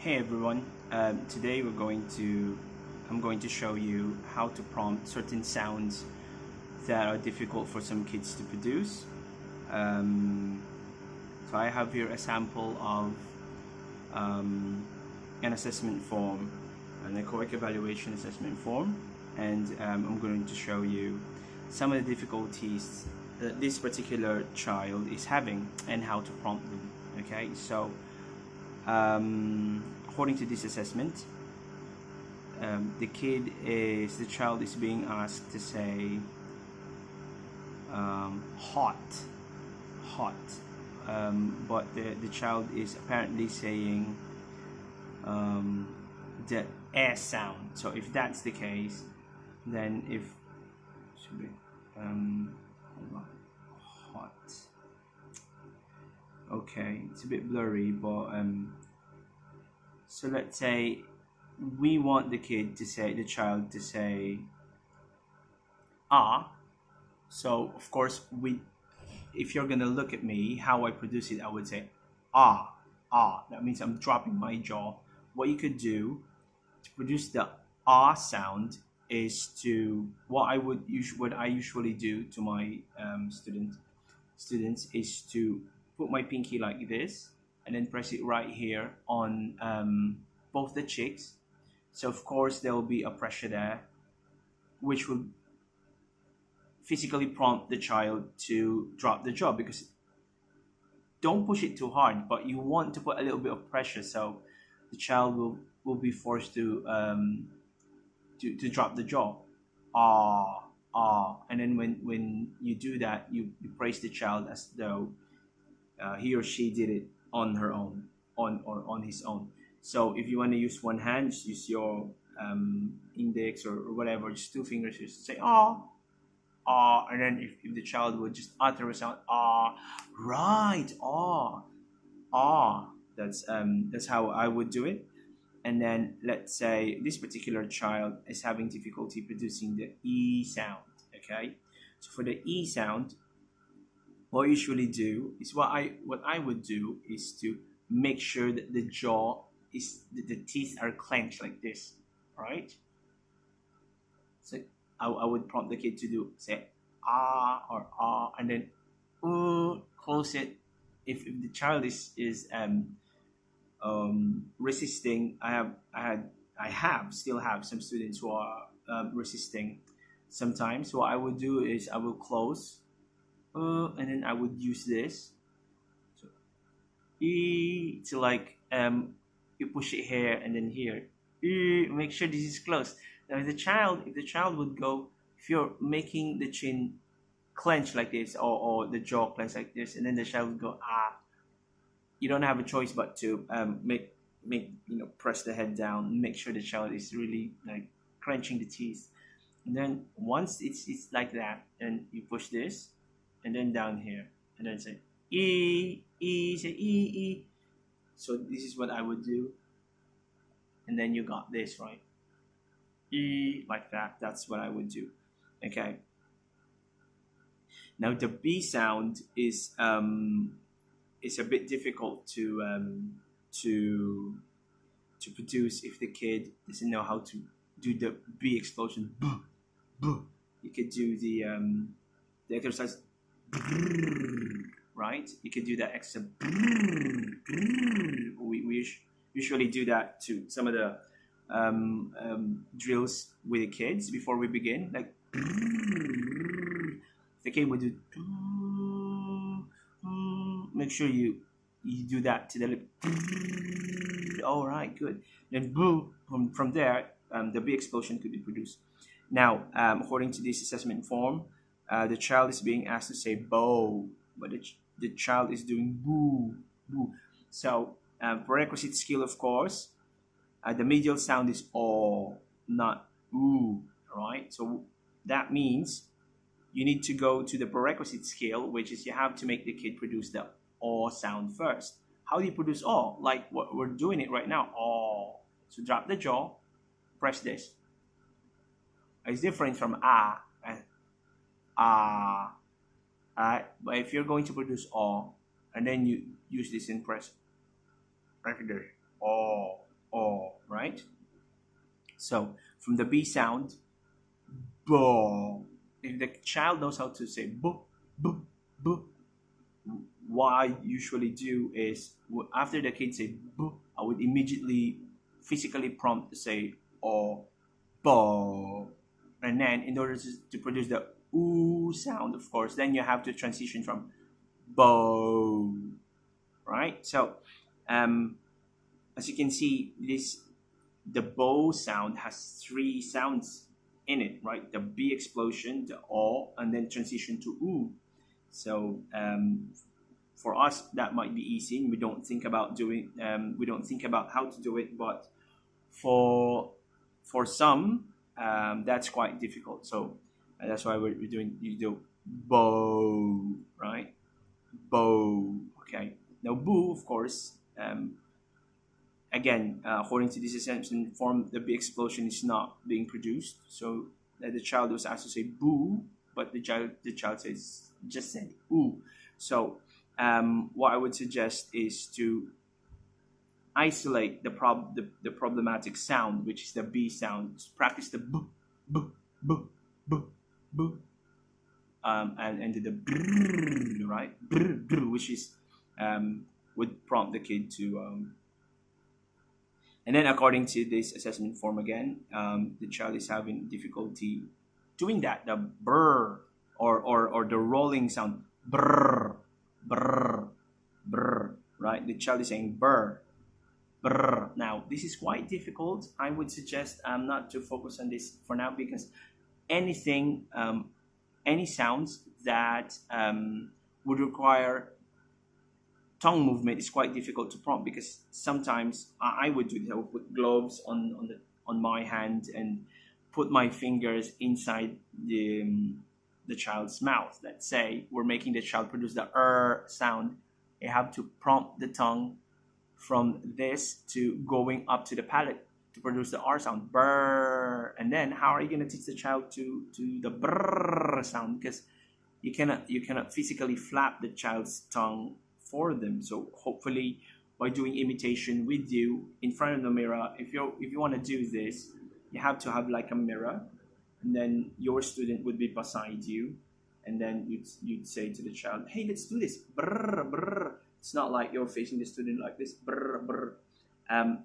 Hey everyone, today I'm going to show you how to prompt certain sounds that are difficult for some kids to produce. Um, so I have here a sample of an assessment form, an echoic evaluation assessment form, and I'm going to show you some of the difficulties that this particular child is having and how to prompt them. Okay, so according to this assessment, the child is being asked to say hot, hot, but the child is apparently saying the air sound. So if that's the case, then if should be hold on, hot. Okay, it's a bit blurry, but so let's say we want the child to say ah. So of course if you're gonna look at me how I produce it, I would say ah, ah. That means I'm dropping my jaw. What you could do to produce the ah sound is to what I usually do to my students is to put my pinky like this and then press it right here on both the cheeks. So of course there will be a pressure there, which will physically prompt the child to drop the jaw, because don't push it too hard, but you want to put a little bit of pressure so the child will be forced to drop the jaw. Ah, ah. And then when you do that, you praise the child as though he or she did it on her own, on his own. So if you want to use one hand, just use your index or whatever, just two fingers, just say ah, ah. And then if the child would just utter a sound ah, right, ah, ah. That's how I would do it. And then let's say this particular child is having difficulty producing the E sound. Okay, so for the E sound, what I usually do is what I would do is to make sure that the jaw the teeth are clenched like this, right? So I would prompt the kid to do say ah or ah, and then close it. If the child is resisting, I still have some students who are resisting. Sometimes what I would do is I will close, and then I would use this. So to like you push it here and then here. Make sure this is close. Now if the child would go, if you're making the chin clench like this, or the jaw clench like this, and then the child would go ah, you don't have a choice but to press the head down, make sure the child is really like clenching the teeth. And then once it's like that, and you push this and then down here and then say say e. So this is what I would do, and then you got this right, e, like that. That's what I would do. Okay, now the B sound is a bit difficult to produce if the kid doesn't know how to do the B explosion. Buh, buh. You could do the exercise, right? You could do that extra. We usually do that to some of the drills with the kids before we begin. Like the kid would do. Make sure you do that to the lip. All right, good. Then boo, from there, the B explosion could be produced. Now, according to this assessment form, the child is being asked to say bow, but the child is doing boo, boo. So, prerequisite skill, of course, the medial sound is oh, not ooh, right? So that means you need to go to the prerequisite skill, which is you have to make the kid produce the oh sound first. How do you produce oh? Like what we're doing it right now. Oh. So drop the jaw, press this. It's different from ah. Ah. But if you're going to produce oh, and then you use this and press right there. Oh. right? So from the B sound, bo. If the child knows how to say bo, bo, bo, what I usually do is after the kid say bo, I would immediately physically prompt to say oh, bo. And then in order to produce the ooh sound, of course, then you have to transition from bo, right? So um, as you can see, the bow sound has three sounds in it, right? The B explosion, the O, and then transition to oo. So for us, that might be easy. We don't think about doing. We don't think about how to do it, but for for some, that's quite difficult. So that's why we're doing. You do bow, right? Bow. Okay. Now boo, of course. Again, according to this assumption form, the big explosion is not being produced. So the child was asked to say boo, but the child says just said ooh. So what I would suggest is to isolate the problematic sound, which is the B sound. Just practice the boo, boo, boo, boo, boo, and the brrr, right, brrr, brrr, which is would prompt the kid to and then, according to this assessment form again, the child is having difficulty doing that. The brr or the rolling sound, brr, brr, brr, right? The child is saying brr, brr. Now, this is quite difficult. I would suggest not to focus on this for now because anything, any sounds that would require tongue movement is quite difficult to prompt because sometimes I would do this. I would put gloves on my hand and put my fingers inside the child's mouth. Let's say we're making the child produce the sound. You have to prompt the tongue from this to going up to the palate to produce the R sound. Brr. And then how are you going to teach the child to the brr sound? Because you cannot physically flap the child's tongue for them. So hopefully by doing imitation with you in front of the mirror, if you want to do this, you have to have like a mirror, and then your student would be beside you, and then you'd say to the child, hey, let's do this. Brr, brr. It's not like you're facing the student like this. Brr, brr.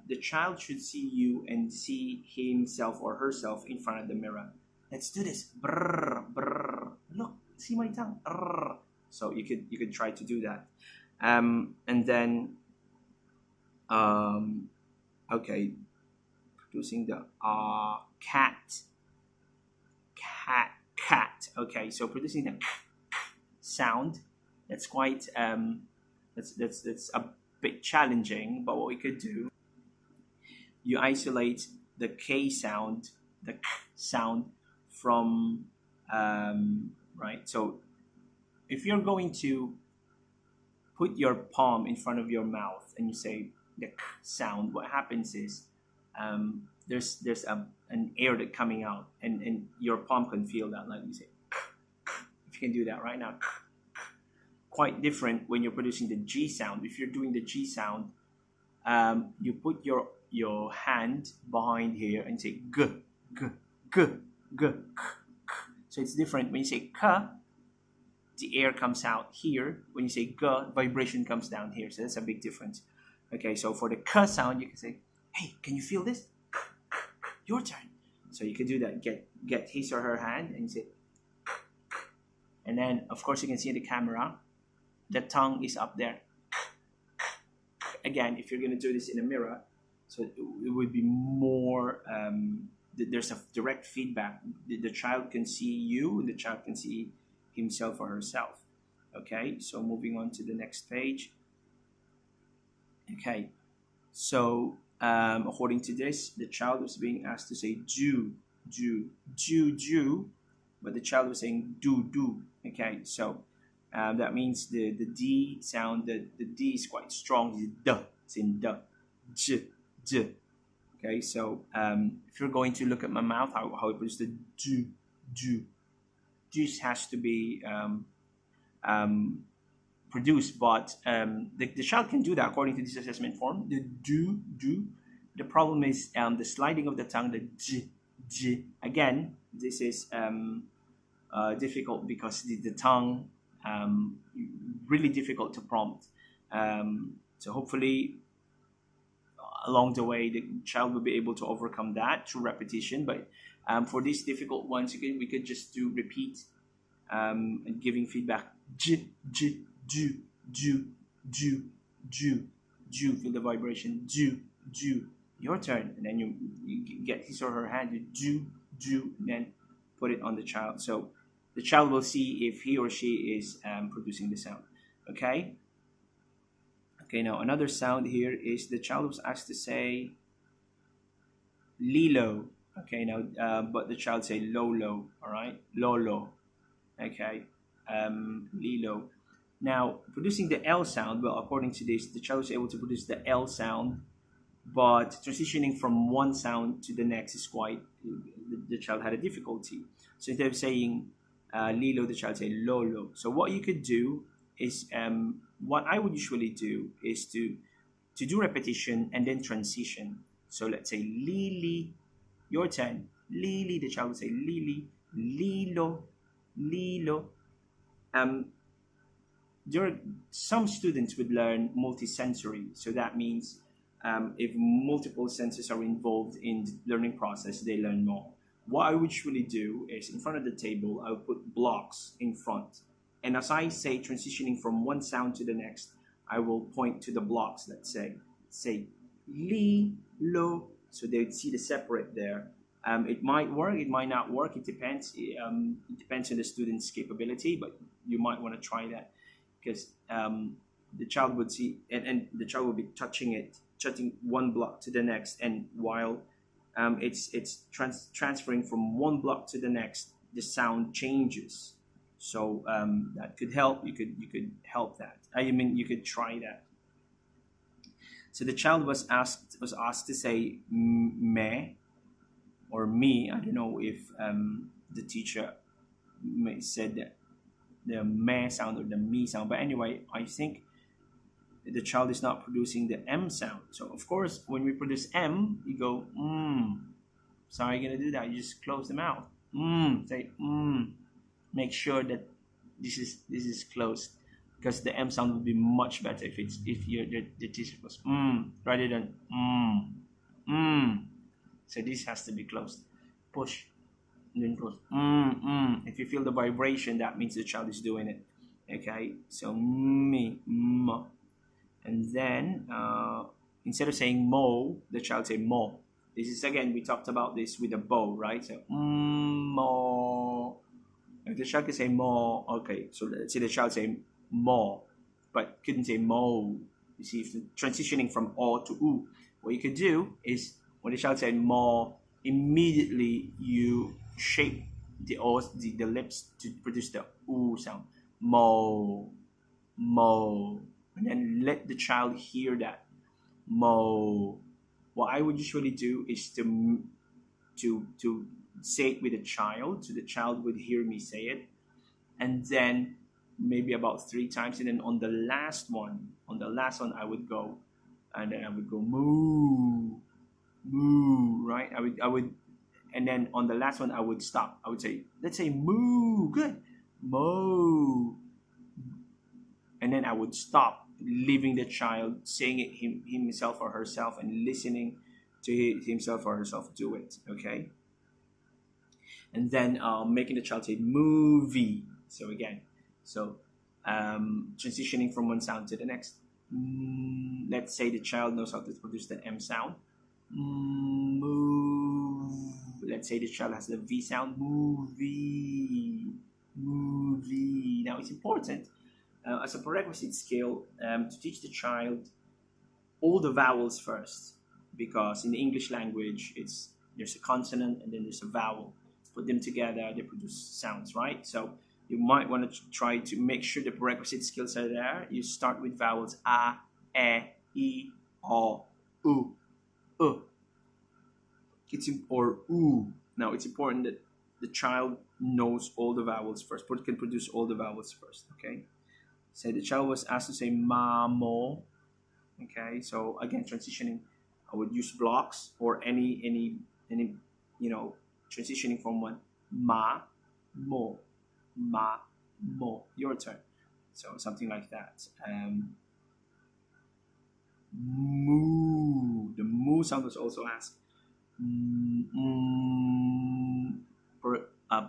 The child should see you and see himself or herself in front of the mirror. Let's do this. Brr, brr. Look, see my tongue. Brr. So you could try to do that. And then, okay, producing the cat. Okay, so producing the sound. That's quite that's a bit challenging. But what we could do, you isolate the K sound, the sound from right. So if you're going to put your palm in front of your mouth and you say the sound, what happens is there's an air that coming out and your palm can feel that, like you say. If you can do that right now. Quite different when you're producing the G sound. If you're doing the G sound, you put your hand behind here and say g, g, g, g, k. So it's different when you say ka. The air comes out here. When you say g, vibration comes down here. So that's a big difference. Okay, so for the k sound, you can say, hey, can you feel this? Your turn. So you can do that. Get his or her hand and you say, and then of course you can see in the camera, the tongue is up there. Again, if you're going to do this in a mirror, so it would be more, there's a direct feedback. The child can see you, the child can see himself or herself. Okay, so moving on to the next page. Okay, so according to this, the child was being asked to say do, but the child was saying do. Okay, so that means the D sound, the D is quite strong. It's duh, it's in duh, j. Okay, so if you're going to look at my mouth, how it produces the do. This has to be produced, but the child can do that according to this assessment form. The do, The problem is the sliding of the tongue, the j. Again, this is difficult because the tongue um, really difficult to prompt. So hopefully along the way the child will be able to overcome that through repetition. But for these difficult ones, we could just do repeat and giving feedback. J, j, ju, ju, ju, ju, ju. Feel the vibration. Ju, ju. Your turn, and then you get his or her hand. You ju, ju, and then put it on the child. So the child will see if he or she is producing the sound. Okay. Okay. Now another sound here is the child was asked to say lilo. Okay. Now, but the child say lolo. All right. Lolo. Okay. Lilo. Now, producing the L sound, well, according to this, the child is able to produce the L sound, but transitioning from one sound to the next is quite, the child had a difficulty. So instead of saying Lilo, the child say Lolo. So what you could do is, what I would usually do is to do repetition and then transition. So let's say Lili, your turn. Lili, the child will say Lili, Lilo, Lilo. Um, some students would learn multisensory, so that means if multiple senses are involved in the learning process, they learn more. What I would usually do is in front of the table, I would put blocks in front, and as I say, transitioning from one sound to the next, I will point to the blocks. Let's say li lo, so they would see the separate there. It might work, it might not work. It depends. It depends on the student's capability, but you might want to try that because the child would see, and the child will be touching one block to the next, and while it's transferring from one block to the next, the sound changes. So that could help. You could help that. I mean, you could try that. So the child was asked to say me or me. I don't know if the teacher said that the me sound or the me sound, but anyway, I think the child is not producing the M sound. So of course, when we produce M, you go So how are you gonna do that? You just close the mouth. Say Make sure that this is closed, because the M sound would be much better if the teacher was rather than So this has to be closed. Push and then close. If you feel the vibration, that means the child is doing it. Okay, so me, and then instead of saying mo, the child say mo. This is, again, we talked about this with a bow, right? So mo. If the child can say mo, okay. So let's say the child say mo, but couldn't say mo. You see, if transitioning from o to u, what you could do is when the child said mo, immediately you shape the lips to produce the u sound. Mo, mo, and then let the child hear that mo. What I would usually do is to say it with a child, so the child would hear me say it, and then maybe about 3 times, and then on the last one, I would go, and then I would go moo, moo, right? I would, and then on the last one I would stop. I would say, let's say moo, good, moo, and then I would stop, leaving the child saying it himself or herself, and listening to himself or herself do it. Okay, and then making the child say movie. So again, transitioning from one sound to the next. Let's say the child knows how to produce the M sound. Move. Let's say the child has the V sound. Movie, movie. Now it's important as a prerequisite skill to teach the child all the vowels first, because in the English language there's a consonant and then there's a vowel. Put them together, they produce sounds, right? So you might want to try to make sure the prerequisite skills are there. You start with vowels a, e, o, u, or u. Now it's important that the child knows all the vowels first, but can produce all the vowels first. Okay. So the child was asked to say mamo. Okay, so again, transitioning I would use blocks or any you know, transitioning from one. Ma, mo, ma, mo. Your turn. So something like that. Moo. The moo sound was also asked.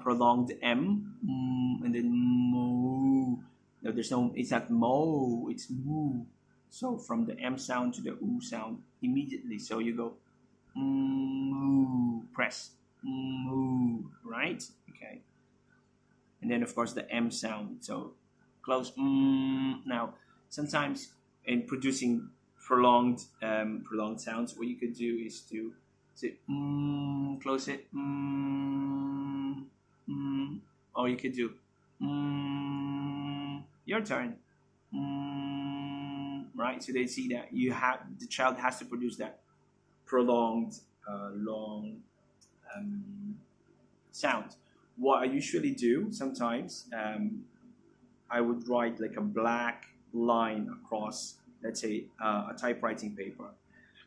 Prolonged M, and then moo. No, there's no. It's not mo. It's moo. So from the M sound to the oo sound immediately. So you go moo. Press moo. Right. Okay. And then of course the M sound. So close. Now sometimes in producing prolonged sounds, what you could do is to say close it, or you could do your turn, right? So they see that the child has to produce that prolonged, long sound. What I usually do sometimes, I would write like a black line across, let's say, a typewriting paper,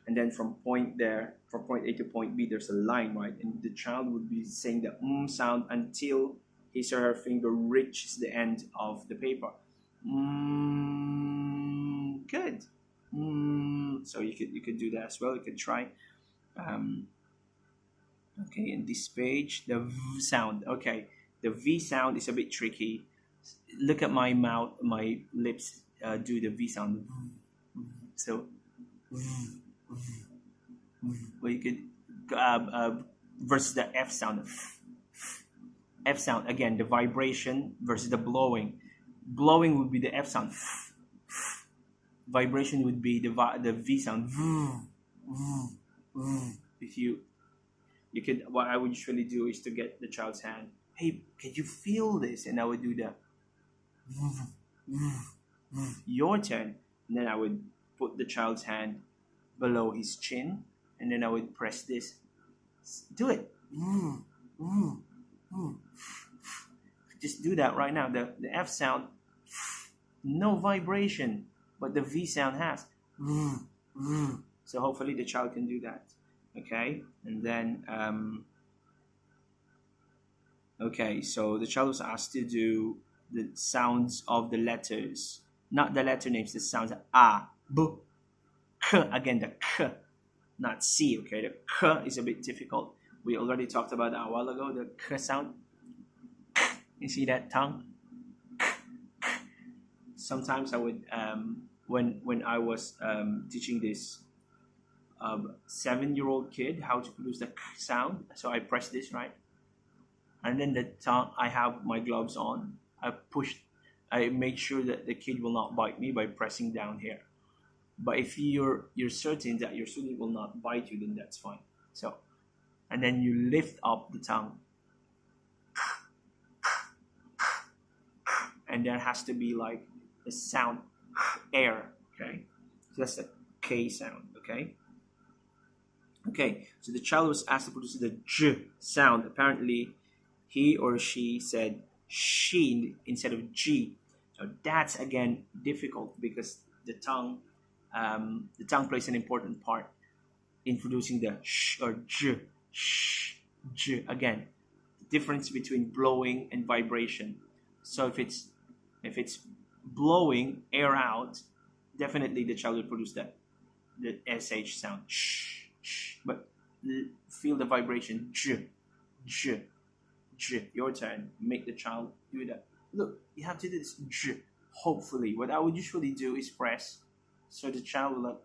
and then from point A to point B, there's a line, right? And the child would be saying the sound until his or her finger reaches the end of the paper. Good. So you could do that as well. You could try. Okay, in this page, the V sound. Okay, the V sound is a bit tricky. Look at my mouth, my lips do the V sound. So, well, you could versus the F sound. F sound again, the vibration versus the blowing. Blowing would be the F sound. Vibration would be the V sound. If you could, what I would usually do is to get the child's hand. Hey, can you feel this? And I would do the your turn. And then I would put the child's hand below his chin, and then I would press this. Do it. Just do that right now. The F sound, no vibration, but the V sound has. So hopefully the child can do that. Okay, and then okay, so the child was asked to do the sounds of the letters, not the letter names, the sounds a, b, k. Again, the k, not c. Okay, the k is a bit difficult. We already talked about that a while ago. The k sound. You see that tongue? Sometimes I would when I was teaching this 7-year-old kid how to produce the k sound. So I press this, right, and then the tongue. I have my gloves on. I make sure that the kid will not bite me by pressing down here. But if you're certain that your student will not bite you, then that's fine. So, and then you lift up the tongue, and there has to be like the sound air. Okay, so that's the K sound. Okay, so the child was asked to produce the J sound. Apparently, he or she said she instead of G. So that's again difficult because the tongue plays an important part in producing the sh or J. J. Again, the difference between blowing and vibration. So if it's blowing air out, definitely the child will produce the sh sound. Shh. But feel the vibration. J. Your turn. Make the child do that. Look, you have to do this. J. Hopefully, what I would usually do is press, so the child will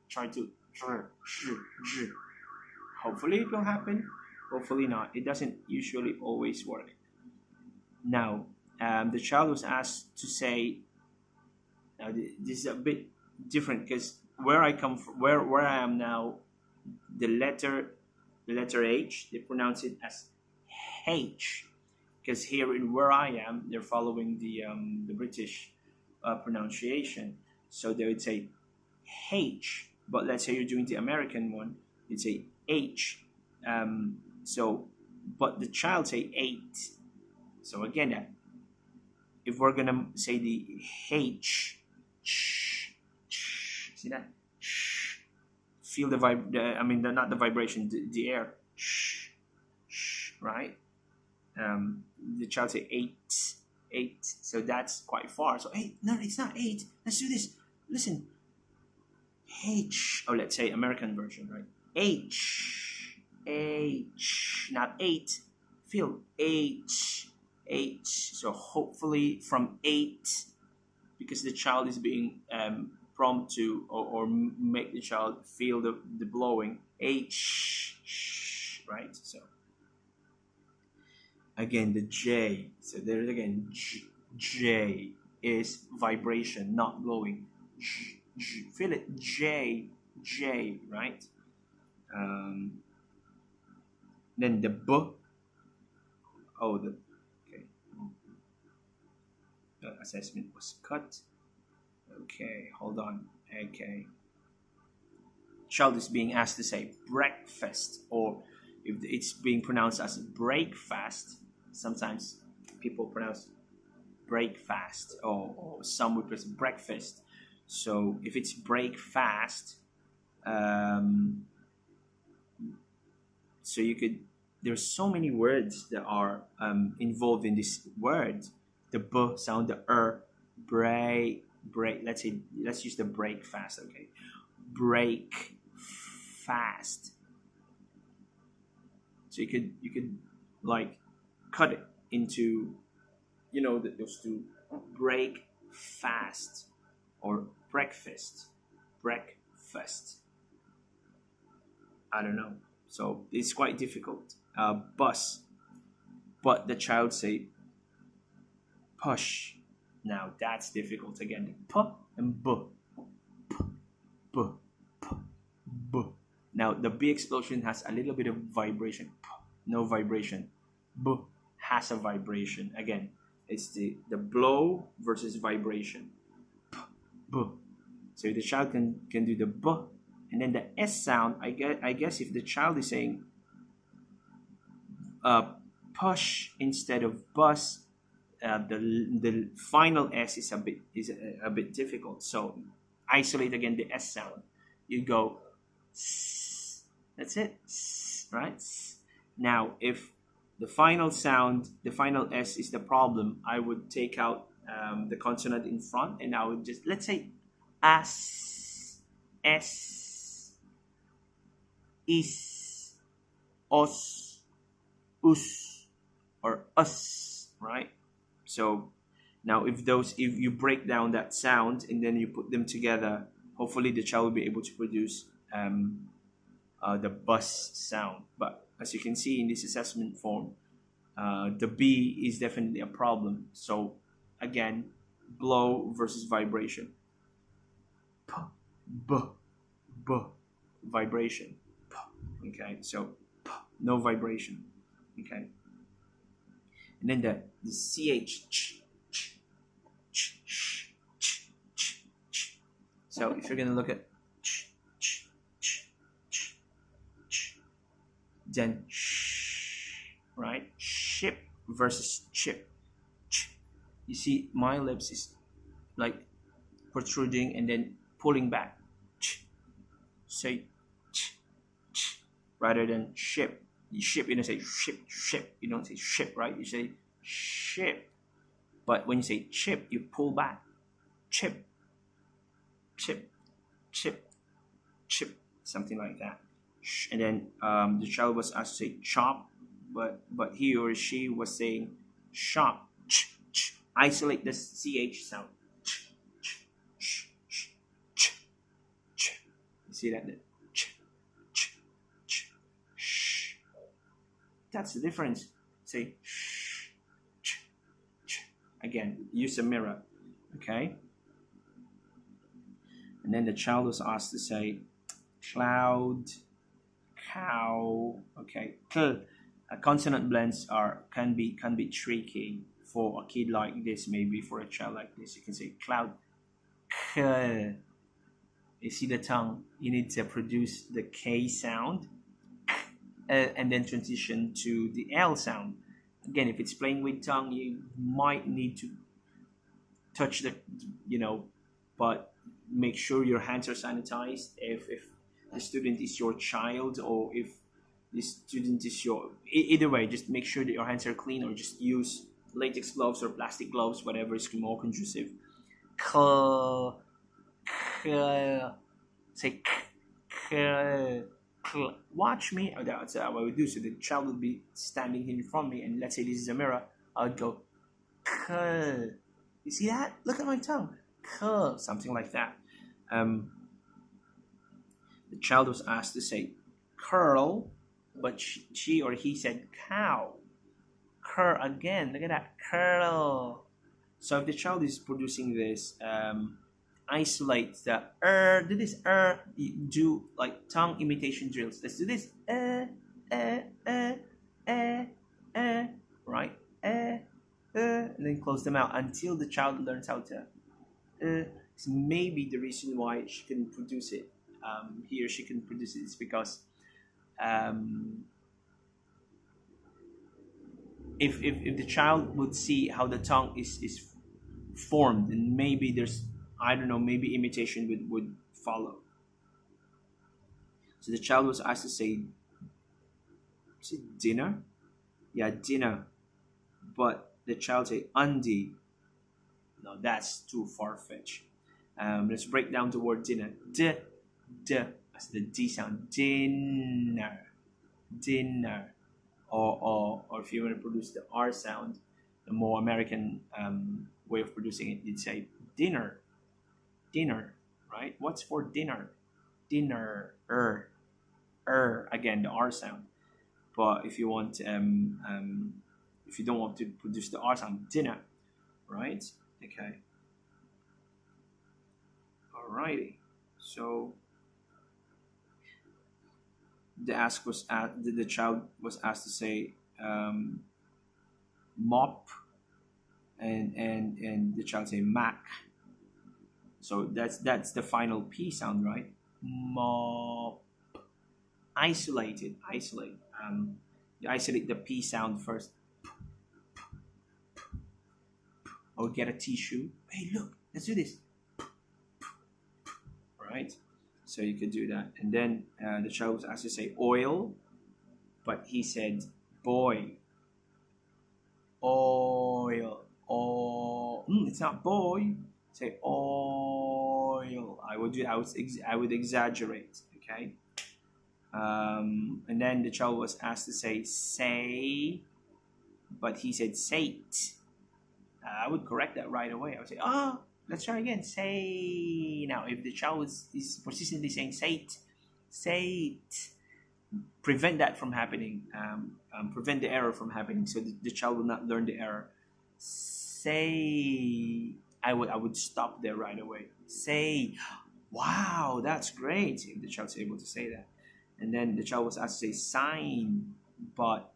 try to. Hopefully, it will happen. Hopefully not. It doesn't usually always work. Now, the child was asked to say. Now, this is a bit different because where I come from, where I am now, the letter H, they pronounce it as H, because here in where I am, they're following the British pronunciation, so they would say H. But let's say you're doing the American one, you'd say H. But the child say 8. So again, if we're gonna say the H, see that? feel I mean, not the vibration, the air. Shh, shh, right? The child say eight, eight. So that's quite far. So eight, no, it's not eight. Let's do this. Listen, H. Or let's say American version, right? H, H, not eight. Feel H, H. So hopefully from eight, because the child is being prompt to or make the child feel the blowing H, right? So again, the J. So there's again J is vibration, not blowing. Feel it, J, J, right? Then the B. Oh, the okay. The assessment was cut. Okay, hold on. Okay. Child is being asked to say breakfast, or if it's being pronounced as breakfast, sometimes people pronounce breakfast, or some would pronounce breakfast. So if it's breakfast, so you could, there's so many words that are involved in this word. The B sound, the break, let's say, let's use the break fast. Okay, break fast. So you could like cut it into, those two, break fast or breakfast. I don't know. So it's quite difficult. Bus, but the child say push. Now that's difficult again. P and B. P, B, P, B. Now the B explosion has a little bit of vibration. P, no vibration. B has a vibration. Again, it's the blow versus vibration. P, B. So the child can do the B, and then the S sound. I guess if the child is saying push instead of bus, the final S is a bit difficult. So isolate again the S sound. You go S. That's it. S, right? S. Now if the final sound, the final S is the problem, I would take out the consonant in front, and I would just, let's say, as, S, is, os, us, or us, right? So now if you break down that sound and then you put them together, hopefully the child will be able to produce the bus sound. But as you can see in this assessment form, the B is definitely a problem. So again, blow versus vibration. P, B, B, vibration. P. Okay, so P, no vibration. Okay, and then the CH. Ch, ch, ch, ch, ch, ch, ch. So if you're gonna look at ch, ch, ch, ch, ch, then sh, right? Ship versus chip. Ch. You see, my lips is like protruding and then pulling back. Ch. Say ch, ch, rather than ship. You ship, you don't say ship. You don't say ship, right? You say ship. But when you say chip, you pull back. Chip, chip, chip, chip, something like that. And then the child was asked to say chop, but he or she was saying shop. Ch, ch. Isolate the CH sound. Ch, ch, ch, ch, ch, ch. You see that? Ch, ch, ch, sh. That's the difference. Say sh, ch, ch. Again, use a mirror. Okay? And then the child was asked to say cloud, cow. Okay. Consonant blends can be tricky for a kid like this, maybe for a child like this. You can say cloud. K. You see the tongue? You need to produce the K sound. And then transition to the L sound. Again, if it's playing with tongue, you might need to touch the, but make sure your hands are sanitized. If the student is your child, or if the student is your, either way, just make sure that your hands are clean, or just use latex gloves or plastic gloves, whatever is more conducive. K, k, say k, k, k. Watch me. Oh, that's what I would do. So the child would be standing in front of me, and let's say this is a mirror. I would go k. You see that? Look at my tongue. K, something like that. The child was asked to say curl, but she or he said cow. Curl again. Look at that. Curl. So if the child is producing this, isolate the do this do like tongue imitation drills. Let's do this. Right. And then close them out until the child learns how to. It's maybe the reason why she can produce it. He or she can produce it is because if the child would see how the tongue is formed, and maybe there's, I don't know, maybe imitation would follow. So the child was asked to say, is it dinner? Yeah, dinner. But the child say undi. No, that's too far-fetched. Let's break down the word dinner. D, that's the D sound. Dinner. Dinner. Or if you want to produce the R sound, the more American way of producing it, you'd say dinner. Dinner, right? What's for dinner? Dinner. Again, the R sound. But if you want, if you don't want to produce the R sound, dinner, right? Okay. Alrighty. So the child was asked to say mop, and the child say mac. So that's the final P sound, right? Mop. Isolate. You isolate the P sound first. Or get a tissue. Hey, look, let's do this. Right? So you could do that. And then the child was asked to say oil, but he said boy. Oil. It's not boy. Say oil. I would exaggerate. Okay. And then the child was asked to say, but he said sate. I would correct that right away. I would say, let's try again. Say. Now, if the child is persistently saying sate, prevent that from happening. Prevent the error from happening, so the child will not learn the error. Say. I would stop there right away. Say. Wow, that's great. If the child's able to say that. And then the child was asked to say sign, but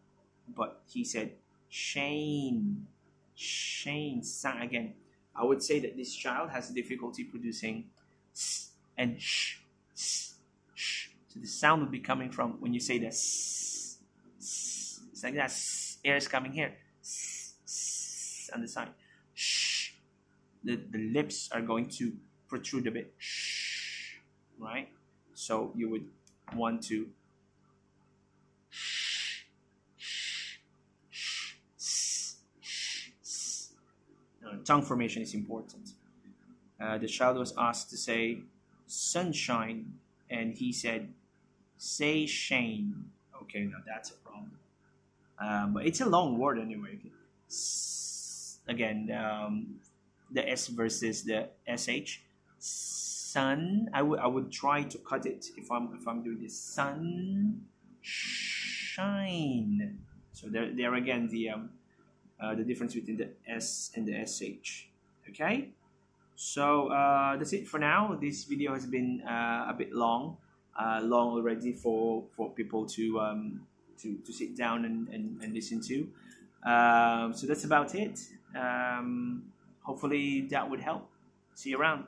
he said Shane, sign again. I would say that this child has difficulty producing s and sh. So the sound would be coming from when you say the s. It's like that. Air is coming here. On the side. Sh. The lips are going to protrude a bit. Sh. Right? So you would want to tongue formation is important. The child was asked to say sunshine, and he said say Shane. Okay, now that's a problem, but it's a long word anyway. Again, the S versus the SH. Sun. I would try to cut it if I'm doing this. Sun shine. So there again the difference between the S and the SH. Okay, so that's it for now. This video has been a bit long already for people to sit down and listen to. So that's about it. Hopefully that would help. See you around.